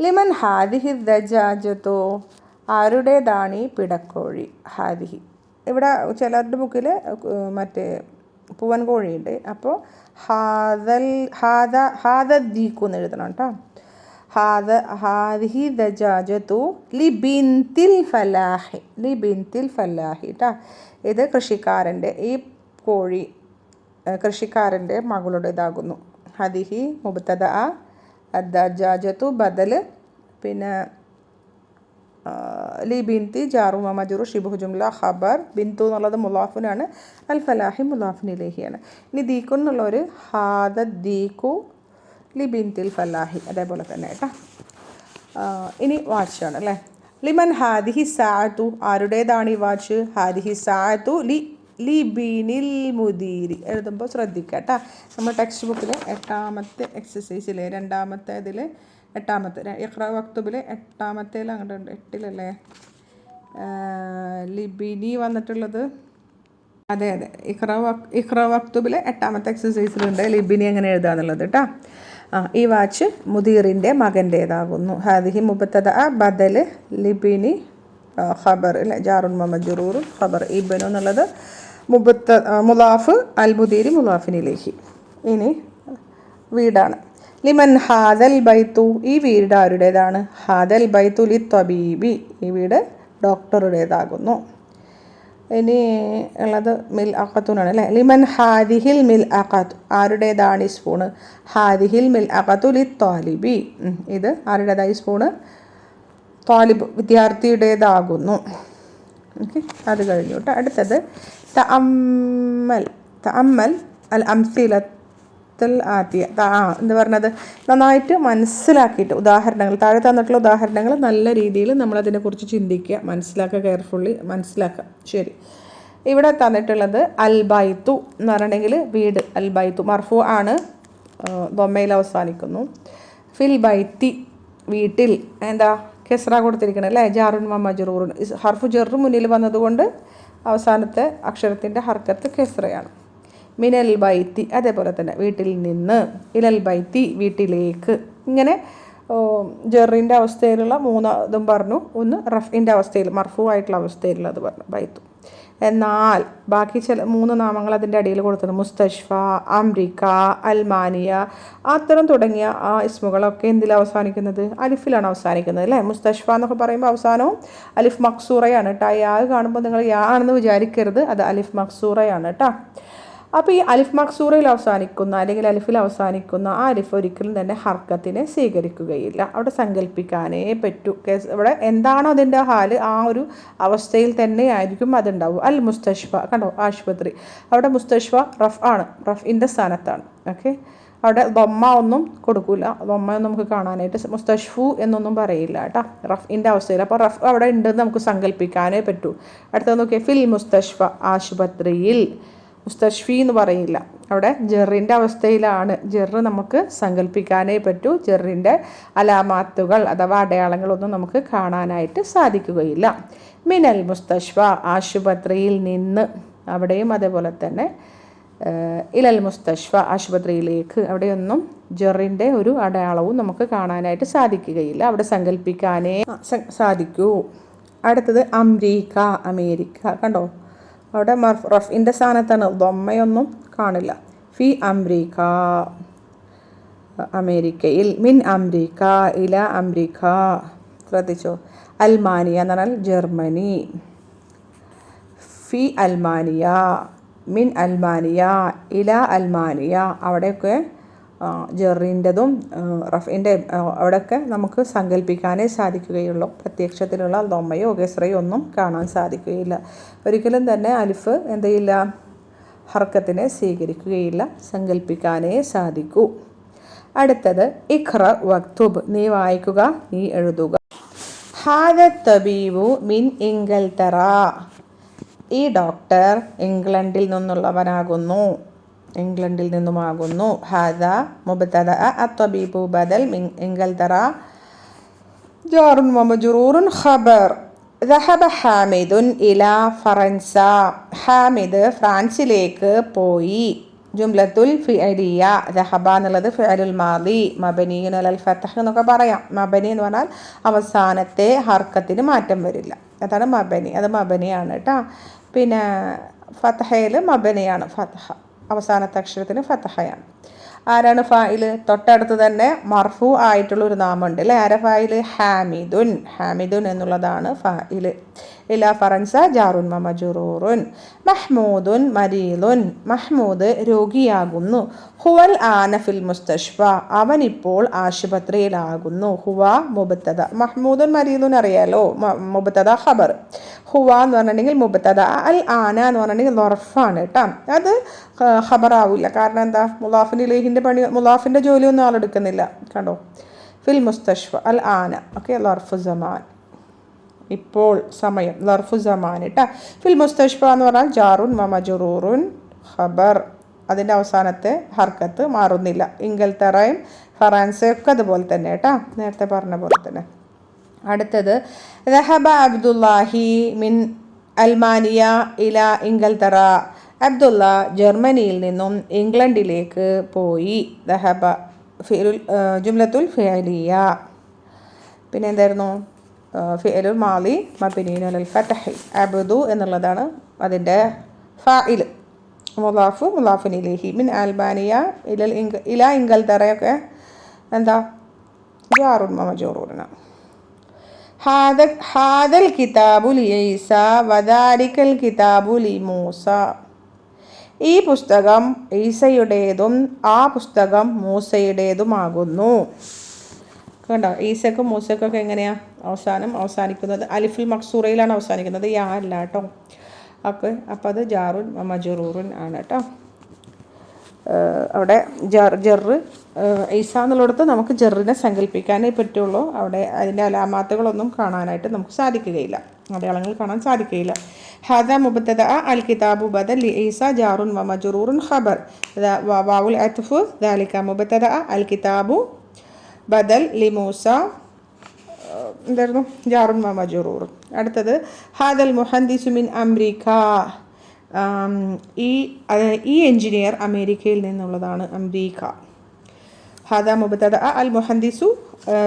ലിമൻ ഹാദിഹി ദജാജത്തു, ആരുടേതാണ് ഈ പിടക്കോഴി? ഹാദിഹി. ഇവിടെ ചിലരുടെ ബുക്കിൽ മറ്റേ പൂവൻ കോഴിയുണ്ട്, അപ്പോൾ ഹാദ ദീക്കു എന്ന് എഴുതണം കേട്ടോ. ഹാദിഹി ദജാജത്തു ലി ബിൻതിൽ ഫലാഹി, ലി ബിൻതിൽ ഫലാഹി കേട്ടോ. ഇത് കൃഷിക്കാരൻ്റെ, ഈ കോഴി കൃഷിക്കാരൻ്റെ മകളുടേതാകുന്നു. ഹദിഹി മുബ്തദ, ദജാജത്തു ബദൽ, പിന്നെ ലി ബിൻതി ജാറു മജറു ഷിബുഹു ജുംല ഖബർ. ബിന്തു എന്നുള്ളത് മുലാഫിനാണ്, അൽ ഫലാഹി മുലാഫിൻ ഇലൈഹിയാണ്. ഇനി ദീക്കു എന്നുള്ളൊരു ഹാദ ദീക്കു ലി ബിൻതിൽ ഫലാഹി, അതേപോലെ തന്നെ കേട്ടോ. ഇനി വാച്ചാണ് അല്ലേ. ലിമൻ ഹാദിഹി സാഅത്തു, ആരുടേതാണ് ഈ വാച്ച്? ഹാദിഹി സാഅത്തു ലി ബിനിൽ മുദീരി. എഴുതുമ്പോൾ ശ്രദ്ധിക്കുക കേട്ടോ. നമ്മൾ ടെക്സ്റ്റ് ബുക്കിൽ 8ാമത്തെ എക്സസൈസിലെ 2ാമത്തേതിൽ 8ാമത്തെ ഇഖ്റ വക്തുബിൽ 8ാമത്തേൽ അങ്ങോട്ടുണ്ട്, 8ലല്ലേ ലിബിനി വന്നിട്ടുള്ളത്? അതെ, ഇഖ്റ വക്തുബിൽ 8ാമത്തെ എക്സസൈസിലുണ്ട് ലിബിനി എങ്ങനെ എഴുതാന്നുള്ളത് കേട്ടോ. ഈ വാച്ച് മുദീറിൻ്റെ മകൻ്റേതാകുന്നു. ഹാദിഹി മുബത്തദ ബദൽ ലിബിനി ഖബർ അല്ലേ, ജാറുൻ മജറൂറുൻ ഖബർ. ഇബ്നു എന്നുള്ളത് മുലാഫ്, അൽ മുദീരി മുലാഫിനിലേഹി. ഇനി വീടാണ്. ലിമൻ ഹാദൽ ബൈത്തു, ഈ വീട് ആരുടേതാണ്? ഹാദൽ ബൈത്തു ലി ത്വബീബി, ഈ വീട് ഡോക്ടറുടേതാകുന്നു. ഇനി ഉള്ളത് മിൽ അഖത്തുനാണ് അല്ലേ. ലിമൻ ഹാദിഹിൽ മിൽ അഖത്ത്, ആരുടേതാണ് ഈ സ്പൂണ്? ഹാദിഹിൽ മിൽ അഖത്തു ലി ത്വാലിബി, ഇത് ആരുടേതായി സ്പൂണ്? ത്വാലിബ് വിദ്യാർത്ഥിയുടേതാകുന്നു. ഓക്കെ, അത് കഴിഞ്ഞു കേട്ടോ. അടുത്തത് തഅമ്മൽ അൽ അംസിലത്തുൽ ആതിയ. എന്ന് പറഞ്ഞത് നന്നായിട്ട് മനസ്സിലാക്കിയിട്ട് ഉദാഹരണങ്ങൾ, താഴെ തന്നിട്ടുള്ള ഉദാഹരണങ്ങൾ നല്ല രീതിയിൽ നമ്മളതിനെക്കുറിച്ച് ചിന്തിക്കുക, മനസ്സിലാക്കുക, കെയർഫുള്ളി മനസ്സിലാക്കുക. ശരി, ഇവിടെ തന്നിട്ടുള്ളത് അൽ ബൈത്തു എന്ന് പറഞ്ഞിട്ടുണ്ടെങ്കിൽ വീട്. അൽ ബൈത്തു മർഫു ആണ്, ദൊമ്മയിൽ അവസാനിക്കുന്നു. ഫിൽ ബൈത്തി വീട്ടിൽ, എന്താ കെസ്റ കൊടുത്തിരിക്കണം അല്ലേ, ജാറുൻ മജറൂറുൻ. ഹർഫു ജെറ് മുന്നിൽ വന്നതുകൊണ്ട് അവസാനത്തെ അക്ഷരത്തിൻ്റെ ഹർക്കത്ത് കെസ്റയാണ്. മിനൽ ബൈത്തി, അതേപോലെ തന്നെ വീട്ടിൽ നിന്ന്. ഇലൽ ബൈത്തി വീട്ടിലേക്ക്. ഇങ്ങനെ ജെറിൻ്റെ അവസ്ഥയിലുള്ള 3 ഇതും പറഞ്ഞു, ഒന്ന് റഫിൻ്റെ അവസ്ഥയിൽ മർഫു ആയിട്ടുള്ള അവസ്ഥയിലുള്ളത് പറഞ്ഞു ബൈത്തു. എന്നാൽ ബാക്കി 3 നാമങ്ങൾ അതിൻ്റെ അടിയിൽ കൊടുത്തിട്ടുണ്ട്. മുസ്തഷ്ഫ, അംരിക്ക, അൽമാനിയ, അത്തരം തുടങ്ങിയ ആ ഇസ്മുകളൊക്കെ എന്തിലാണ് അവസാനിക്കുന്നത്? അലിഫിലാണ് അവസാനിക്കുന്നത് അല്ലേ. മുസ്തഷ്ഫ എന്നൊക്കെ പറയുമ്പോൾ അവസാനവും അലിഫ് മക്സൂറയാണ് കേട്ടോ. യാ കാണുമ്പോൾ നിങ്ങൾ യാ ആണെന്ന് വിചാരിക്കരുത്, അത് അലിഫ് മക്സൂറയാണ് കേട്ടോ. അപ്പോൾ ഈ അലിഫ് മക്സൂറയിൽ അവസാനിക്കുന്ന അല്ലെങ്കിൽ അലിഫിൽ അവസാനിക്കുന്ന ആ അലിഫ് ഒരിക്കലും തന്നെ ഹർക്കത്തിനെ സ്വീകരിക്കുകയില്ല. അവിടെ സങ്കല്പിക്കാനേ പറ്റൂ. ഇവിടെ എന്താണോ അതിൻ്റെ ഹാല്, ആ ഒരു അവസ്ഥയിൽ തന്നെ ആയിരിക്കും അതുണ്ടാവും. അൽ മുസ്തഷ്ഫ കണ്ടോ, ആശുപത്രി, അവിടെ മുസ്തഷ്ഫ റഫ് ആണ്, റഫിൻ്റെ സ്ഥാനത്താണ്. ഓക്കെ, അവിടെ ദൊമ്മ ഒന്നും കൊടുക്കില്ല, ദൊമ്മ നമുക്ക് കാണാനായിട്ട് മുസ്തഷ്ഫു എന്നൊന്നും പറയില്ല കേട്ടോ റഫിൻ്റെ അവസ്ഥയിൽ. അപ്പോൾ റഫ് അവിടെ ഉണ്ടെന്ന് നമുക്ക് സങ്കല്പിക്കാനേ പറ്റൂ. അടുത്തത് നോക്കിയാൽ ഫിൽ മുസ്തഷ്ഫ, ആശുപത്രിയിൽ. മുസ്തഷ്ഫി എന്ന് പറയില്ല, അവിടെ ജെറിൻ്റെ അവസ്ഥയിലാണ്. ജെറ് നമുക്ക് സങ്കല്പിക്കാനേ പറ്റൂ. ജെറിൻ്റെ അലാമാത്തുകൾ അഥവാ അടയാളങ്ങളൊന്നും നമുക്ക് കാണാനായിട്ട് സാധിക്കുകയില്ല. മിനൽ മുസ്തഷ്ഫ, ആശുപത്രിയിൽ നിന്ന്. അവിടെയും അതേപോലെ തന്നെ ഇലൽ മുസ്തഷ്ഫ, ആശുപത്രിയിലേക്ക്. അവിടെയൊന്നും ജെറിൻ്റെ ഒരു അടയാളവും നമുക്ക് കാണാനായിട്ട് സാധിക്കുകയില്ല, അവിടെ സങ്കല്പിക്കാനേ സാധിക്കൂ. അടുത്തത് അംരീക്ക, അമേരിക്ക. കണ്ടോ, അവിടെ റഫിൻ്റെ സ്ഥാനത്താണ്, ദൊമ്മയൊന്നും കാണില്ല. ഫി അംരീക്ക, അമേരിക്കയിൽ. മിൻ അംരീക്ക, ഇല അംരീക്ക. ശ്രദ്ധിച്ചോ. അൽമാനിയ എന്ന് പറഞ്ഞാൽ ജർമ്മനി. ഫി അൽമാനിയ, മിൻ അൽമാനിയ, ഇല അൽമാനിയ. അവിടെയൊക്കെ ജെറിൻ്റെതും റഫിൻ്റെ അവിടെയൊക്കെ നമുക്ക് സങ്കല്പിക്കാനേ സാധിക്കുകയുള്ളൂ. പ്രത്യക്ഷത്തിലുള്ള ദൊമ്മയോ ഗസ്രയോ ഒന്നും കാണാൻ സാധിക്കുകയില്ല. ഒരിക്കലും തന്നെ അലിഫ് എന്ത് ചെയ്യില്ല, ഹർക്കത്തിനെ സ്വീകരിക്കുകയില്ല, സങ്കല്പിക്കാനേ സാധിക്കൂ. അടുത്തത് ഇഖ്റ വക്തുബ്, നീ വായിക്കുക, നീ എഴുതുക. ഹാദ തബീബു മിൻ ഇംഗൽതറ, ഈ ഡോക്ടർ ഇംഗ്ലണ്ടിൽ നിന്നുള്ളവനാകുന്നു, ഇംഗ്ലണ്ടിൽ നിന്നുമാകുന്നു. ഹാദ മുബ്തദ അത്തബീബു ബദൽ മിൻ ഇംഗൽതറ ജാറുൻ വമജ്റൂറുൻ ഖബർ. ദഹബ ഹാമിദുൻ ഇലാ ഫറൻസ, ഹാമിദ് ഫ്രാൻസിലേക്ക് പോയി. ജുംലത്തുൽ ഫിഅലിയ, ദഹബ എന്നുള്ളത് ഫിഅലുൽ മാദി മബനിയുൻ അലൽ ഫത്ഹ് എന്നൊക്കെ പറയാം. മബനി എന്ന് പറഞ്ഞാൽ അവസാനത്തെ ഹർക്കത്തിന് മാറ്റം വരില്ല, അതാണ് മബനി. അത് മബനിയാണ് കേട്ടോ. പിന്നെ ഫത്ഹയിൽ മബനിയാണ്, ഫത്ഹ അവസാനത്തെ അക്ഷരത്തിന് ഫത്ഹയാണ്. ആരാണ് ഫായില്? തൊട്ടടുത്ത് തന്നെ മർഫു ആയിട്ടുള്ള ഒരു നാമുണ്ട് അല്ലേ, ആരാ ഫായില്? ഹാമിദുൻ. ഹാമിദുൻ എന്നുള്ളതാണ് ഫായില്. ഇലാ ഫറൻസ ജാറുൻ മമജുറൂറുൻ. മഹ്മൂദുൻ മരീദുൻ, മഹ്മൂദ് രോഗിയാകുന്നു. ഹുവൽ ആന ഫിൽ മുസ്തഷ്ഫ, അവനിപ്പോൾ ആശുപത്രിയിലാകുന്നു. ഹുവ മുബ്തദ, മഹ്മൂദുൻ മരീദുൻ അറിയാലോ, മുബ്തദ ഖബർ. ഹുവ എന്ന് പറഞ്ഞിട്ടുണ്ടെങ്കിൽ മുബ്തദ, അൽ ആന എന്ന് പറഞ്ഞിട്ടുണ്ടെങ്കിൽ ലർഫാണ് കേട്ടോ. അത് ഖബറാവില്ല, കാരണം എന്താ, മുലാഫിൻ ഇലൈഹിൻ്റെ പണി, മുലാഫിൻ്റെ ജോലിയൊന്നും ആളെടുക്കുന്നില്ല. കണ്ടോ, ഫിൽ മുസ്തഷ്ഫ അൽ ആന, ഓക്കെ, ലർഫു സമാൻ, ഇപ്പോൾ സമയം, ലർഫു സമാൻ കേട്ടോ. ഫിൽ മുസ്തഷ്ഫ എന്ന് പറഞ്ഞാൽ ജാറുൻ മമജുറൂറുൻ ഖബർ, അതിൻ്റെ അവസാനത്തെ ഹർക്കത്ത് മാറുന്നില്ല. ഇംഗൽതറയും ഫറാൻസയൊക്കെ അതുപോലെ തന്നെ കേട്ടോ, നേരത്തെ പറഞ്ഞ പോലെ തന്നെ. അടുത്തത് ദഹബ അബ്ദുല്ലാഹി മിൻ അൽമാനിയ ഇല ഇംഗൽതറ, അബ്ദുള്ള ജർമ്മനിയിൽ നിന്നും ഇംഗ്ലണ്ടിലേക്ക് പോയി. ദഹബ ജുംലത്തുൽ ഫിഅലിയ. പിന്നെ എന്തായിരുന്നു? ഫിഅലുൽ മാളി മബ്നിയുൻ അലൽ ഫത്ഹി. അബ്ദു എന്നുള്ളതാണ് അതിൻ്റെ ഫാഇൽ, മുളാഫു മുളാഫുൻ ഇലൈഹി. മിൻ അൽബാനിയ ഇല ഇംഗൽതറയൊക്കെ എന്താ, ജാറുൻ മമജൂറൂൻ. ഹാദൽ കിതാബു ലീസ വദാലിക്കൽ കിതാബു ലിമൂസ, ഈ പുസ്തകം ഈസയുടേതും ആ പുസ്തകം മൂസയുടേതുമാകുന്നു. കണ്ടോ, ഈസക്കും മൂസക്കൊക്കെ എങ്ങനെയാണ് അവസാനിക്കുന്നത്? അലിഫുൽ മക്സൂറയിലാണ് അവസാനിക്കുന്നത്, യാ അല്ല കേട്ടോ. അപ്പോൾ അത് ജാറുൻ മജറൂറുൻ ആണ് കേട്ടോ. അവിടെ ജെറ് ഈസ എന്നുള്ളിടത്ത് നമുക്ക് ജെറിനെ സങ്കല്പിക്കാനേ പറ്റുള്ളൂ. അവിടെ അതിൻ്റെ അലാമാത്തുകളൊന്നും കാണാനായിട്ട് നമുക്ക് സാധിക്കുകയില്ല, അടയാളങ്ങൾ കാണാൻ സാധിക്കുകയില്ല. ഹാദ മുബ്തദ അൽ കിതാബു ബദൽ ലി ഈസ ജാറുൻ വമജറൂറുൻ ഖബർ. വാവുൽ അത്ഫ് ദാലിക മുബ്തദ അൽ കിതാബു ബദൽ ലി മൂസ എന്തായിരുന്നു, ജാറുൻ വമജറൂറുൻ. അടുത്തത് ഹാദൽ മുഹന്ദിസു മിൻ അംരീക്ക, ഈ എഞ്ചിനീയർ അമേരിക്കയിൽ നിന്നുള്ളതാണ്, അംരീക്ക. ഹാദ മുബ്തദ അൽ മുഹന്ദിസു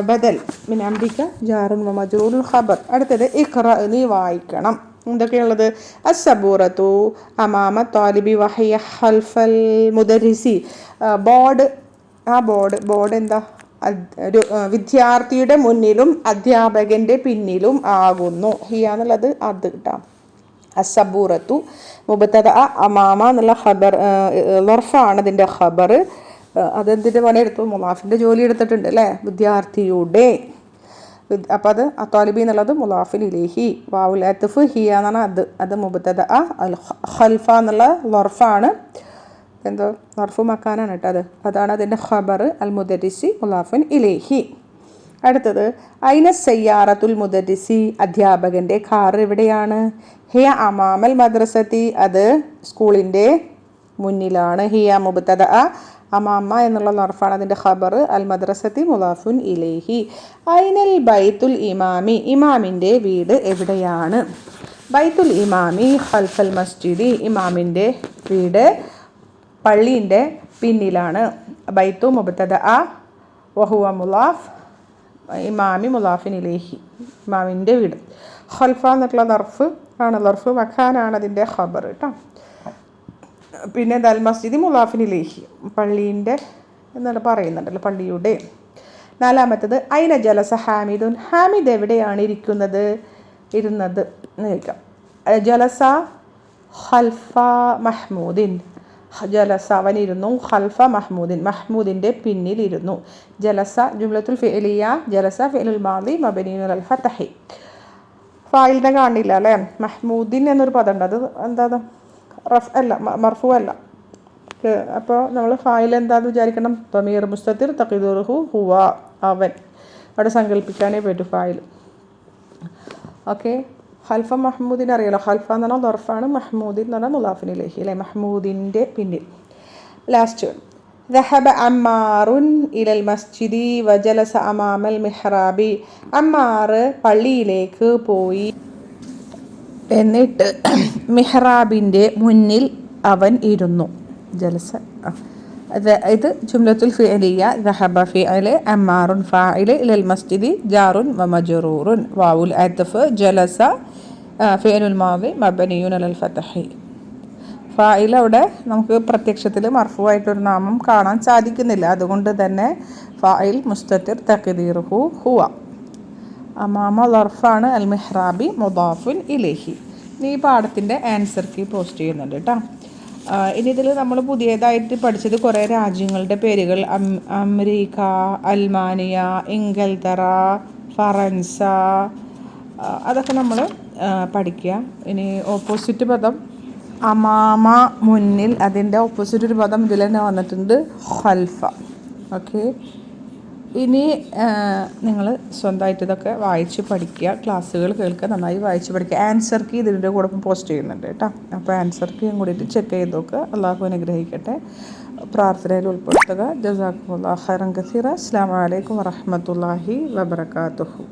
ബദൽ മിൻ അംരീക്ക ജാറുൻ വമജറൂറുൻ ഖബർ. അടുത്തത് ഇഖ്റ, നീ വായിക്കണം. എന്തൊക്കെയുള്ളത്? അസ്സബൂറത്തു അമാമ താലിബി വഹിയ ഖൽഫൽ മുദരിസി, ബോർഡ്. ആ ബോർഡ് എന്താ, വിദ്യാർത്ഥിയുടെ മുന്നിലും അധ്യാപകൻ്റെ പിന്നിലും ആകുന്നു. ഹിയ എന്നുള്ളത് അത് കിട്ടാം. അസ്സബൂറത്തു മുബ്തദ അമാമ എന്നുള്ള ഖബർ, ലർഫാണ് അതിൻ്റെ ഖബർ. അതെന്തിൻ്റെ പണിയെടുത്തു? മുലാഫിൻ്റെ ജോലി എടുത്തിട്ടുണ്ട് അല്ലേ, വിദ്യാർത്ഥിയുടെ. അപ്പോൾ അത് അത്താലിബി എന്നുള്ളത് മുലാഫിൻ ഇലൈഹി. വാവുൽ അത്ഫ് ഹിയ എന്നാണ് അത് മുബ്തദ. അൽ ഖൽഫ എന്നുള്ള ലർഫാണ്, എന്തോ മർഫു മക്കാനാണ് കേട്ടോ അതാണ് അതിൻ്റെ ഖബർ അൽ മുദരിസി മുലാഫുൻ ഇലൈഹി. അടുത്തത് ഐന സയ്യാറത്തുൽ മുദരിസി, അധ്യാപകൻ്റെ കാർ എവിടെയാണ്? ഹിയ അമാമൽ മദ്രസത്തി, അത് സ്കൂളിൻ്റെ മുന്നിലാണ്. ഹിയ മുബ്തദ, അമാമ എന്നുള്ള ലർഫാണ് അതിൻ്റെ ഖബർ. അൽ മദ്രസത്തി മുലാഫുൻ ഇലൈഹി. ഐനൽ ബൈത്തുൽ ഇമാമി, ഇമാമിൻ്റെ വീട് എവിടെയാണ്? ബൈത്തുൽ ഇമാമി ഖൽഫൽ മസ്ജിദി, ഇമാമിൻ്റെ വീട് പള്ളീൻ്റെ പിന്നിലാണ്. ബൈത്തു മുബ്തദ വഹുവ മുലാഫ്, ഇമാമി മുലാഫിൻ ഇലൈഹി, ഇമാമിൻ്റെ വീട്. ഖൽഫ എന്നുള്ള ലർഫ് ആണ്, ലർഫ് മഖാനാണ് അതിൻ്റെ ഖബർ കേട്ടോ. പിന്നെ ദൽ മസ്ജിദി മുലാഫിൻ ഇലൈഹി, പള്ളീൻ്റെ എന്നല്ല പറയുന്നുണ്ടല്ലോ, പള്ളിയുടെ. നാലാമത്തത് ഐന ജലസ ഹാമിദുൻ, ഹാമിദ് എവിടെയാണ് ഇരുന്നത് എന്ന് ചോദിക്കാം. ജലസ ഖൽഫ മഹ്മൂദിൻ, ജലസ അവനിരുന്നു. ഖൽഫ മഹ്മൂദിൻ, മഹ്മൂദിൻ്റെ പിന്നിലിരുന്നു. ജലസ ജുംലത്തുൽ ഫിഅലിയ, ജലസ ഫിഅലുൽ മാദി മബ്നിയുൻ അലൽ ഫത്ഹി. ഫായിലിനെ കാണില്ല അല്ലേ? മഹ്മൂദിൻ എന്നൊരു പദം ഉണ്ട്, അത് എന്താ റഫ് അല്ല, മർഫു അല്ല. അപ്പോൾ നമ്മൾ ഫായിൽ എന്താണെന്ന് വിചാരിക്കണം? ദമീർ മുസ്തതിർ തഖ്ദീറുഹു ഹുവ, അവൻ. അവിടെ സങ്കല്പിക്കാനേ പറ്റൂ ഫായിൽ. ഓക്കെ, ഖൽഫ മഹ്മൂദിനെ അറിയാലോ. ഖൽഫ എന്ന് പറഞ്ഞാൽ ദർഫാണ്, മഹ്മൂദിൻ എന്ന് പറഞ്ഞാൽ മുലാഫിൻ ഇലൈഹി അല്ലേ, മഹ്മൂദിൻ്റെ പിന്നിൽ. ലാസ്റ്റ് ذهب عمار إلى المسجد وجلس أمام المحراب. അമ്മാർ പള്ളിയിലേക്ക് പോയി, എന്നിട്ട് മിഹ്റാബിൻ്റെ മുന്നിൽ അവൻ ഇരുന്നു. ജലസ, ഇത് ജുംലത്തുൽ ഫിഅലിയ. ذهب ഫിഅൽ, അമ്മാറുൻ ഫാഇൽ, ഇലൽ മസ്ജിദി ജാറുൻ വമജ്റൂറുൻ. വാവുൽ അത്ഫ്, ജലസ ഫിഅലുൽ മാദി മബ്നിയുൻ അലൽ ഫത്ഹി. ഫായിൽ അവിടെ നമുക്ക് പ്രത്യക്ഷത്തിൽ മർഫുവായിട്ടൊരു നാമം കാണാൻ സാധിക്കുന്നില്ല, അതുകൊണ്ട് തന്നെ ഫായിൽ മുസ്തതിർ തഖ്ദീറുഹു ഹുവ. അമാമ ലർഫാണ്, അൽ മിഹ്റാബി മുദാഫുൻ ഇലൈഹി. ഈ പാഠത്തിൻ്റെ ആൻസർ കീ പോസ്റ്റ് ചെയ്യുന്നുണ്ട് കേട്ടോ. ഇനി ഇതിൽ നമ്മൾ പുതിയതായിട്ട് പഠിച്ചത് കുറേ രാജ്യങ്ങളുടെ പേരുകൾ. അമേരിക്ക, അൽമാനിയ, ഇംഗൽത്തറ, ഫറൻസ, അതൊക്കെ നമ്മൾ പഠിക്കുക. ഇനി ഓപ്പോസിറ്റ് പദം അമാമ, മുന്നിൽ, അതിൻ്റെ ഓപ്പോസിറ്റ് ഒരു പദം ഇതിൽ തന്നെ വന്നിട്ടുണ്ട്, ഖൽഫ. ഓക്കെ, ഇനി നിങ്ങൾ സ്വന്തമായിട്ട് ഇതൊക്കെ വായിച്ച് പഠിക്കുക, ക്ലാസ്സുകൾ കേൾക്കുക, നന്നായി വായിച്ച് പഠിക്കുക. ആൻസർ കീ ഇതിൻ്റെ കൂടെ പോസ്റ്റ് ചെയ്യുന്നുണ്ട് കേട്ടോ. അപ്പോൾ ആൻസർ കീയും കൂടിയിട്ട് ചെക്ക് ചെയ്ത് നോക്കുക. അള്ളാഹു അനുഗ്രഹിക്കട്ടെ, പ്രാർത്ഥനയിൽ ഉൾപ്പെടുത്തുക. ജസാക്കുമുല്ലാഹു ഖൈറൻ കസീറ. അസ്സലാമു അലൈക്കും വറഹ്മത്തുള്ളാഹി വബറകാതുഹു.